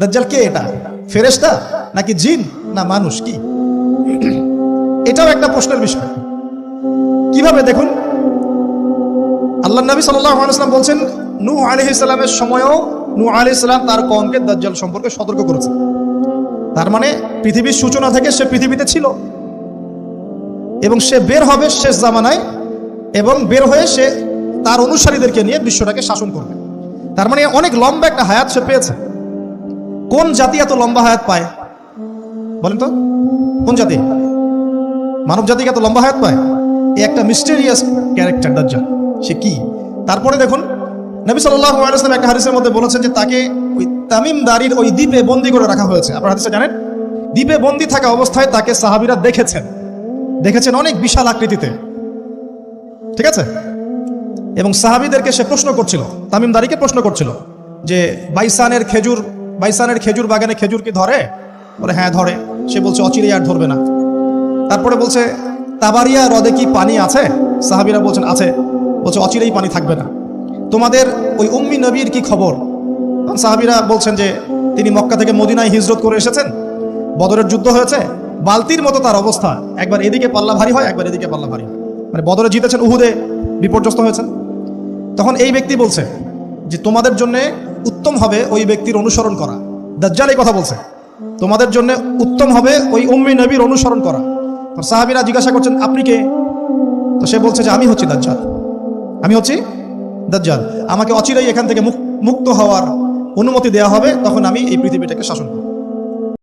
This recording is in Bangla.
দাজ্জাল কে? এটা ফেরেশতা নাকি জিন না মানুষ? কি এটাও একটা প্রশ্নের বিষয়। কিভাবে দেখুন, আল্লাহ নবী সাল্লাল্লাহু আলাইহি ওয়াসাল্লাম বলছেন নূহ আলাইহিস সালামের সময়ও নূহ আলাইহিস সালাম তার কওমকে দাজ্জাল সম্পর্কে সতর্ক করেছেন। তার মানে পৃথিবীর সূচনা থেকে সে পৃথিবীতে ছিল এবং সে বের হবে শেষ জামানায়, এবং বের হয়ে সে তার অনুসারীদেরকে নিয়ে বিশ্বটাকে শাসন করবে। তার মানে অনেক লম্বা একটা হায়াত সে পেয়েছে। কোন জাতি এত লম্বা হায়াত পায় বলেন তো? কোন জাতি, মানব জাতিকে এত লম্বা হায়াত পায়? এই একটা মিস্টেরিয়াস ক্যারেক্টার দাজ্জাল। সে কি? তারপরে দেখুন, নবী সাল্লাল্লাহু আলাইহি ওয়াসাল্লাম একটা হাদিসের মধ্যে বলেছেন যে তাকে ওই তামিম দারির ওই দ্বীপে বন্দী করে রাখা হয়েছে। আপনারা হাদিসে জানেন, দ্বীপে বন্দী থাকা অবস্থায় তাকে সাহাবীরা দেখেছেন অনেক বিশাল আকৃতিতে, ঠিক আছে? এবং সাহাবীদেরকে সে প্রশ্ন করছিল, তামিম দারিকে প্রশ্ন করছিল যে বাইসানের খেজুর বাগানে খেজুর কি ধরে? বলে হ্যাঁ ধরে। সে বলছে অচিরেই আর ধরবে না। তারপরে বলছে তাবারিয়া হ্রদে কি পানি আছে? সাহাবীরা বলছেন আছে। বলছে অচিরেই পানি থাকবে না। তোমাদের ওই উম্মি নবীর কি খবর? সাহাবীরা বলছেন যে তিনি মক্কা থেকে মদিনায় হিজরত করে এসেছেন, বদরের যুদ্ধ হয়েছে, বালতির মতো তার অবস্থা, একবার এদিকে পাল্লা ভারী হয় একবার এদিকে পাল্লা ভারী হয়। মানে বদরে জিতেছেন, উহুদে বিপর্যস্ত হয়েছেন। তখন এই ব্যক্তি বলছে যে তোমাদের জন্য উত্তম হবে ওই ব্যক্তির অনুসরণ করা। দাজ্জাল এই কথা বলছে, তোমাদের জন্য উত্তম হবে ওই উম্মি নবীর অনুসরণ করা। সাহাবীরা জিজ্ঞাসা করছেন আপনি কে? তো সে বলছে যে আমি হচ্ছি দাজ্জাল, আমাকে অচিরেই এখান থেকে মুক্ত হওয়ার অনুমতি দেওয়া হবে, তখন আমি এই পৃথিবীটাকে শাসন করব।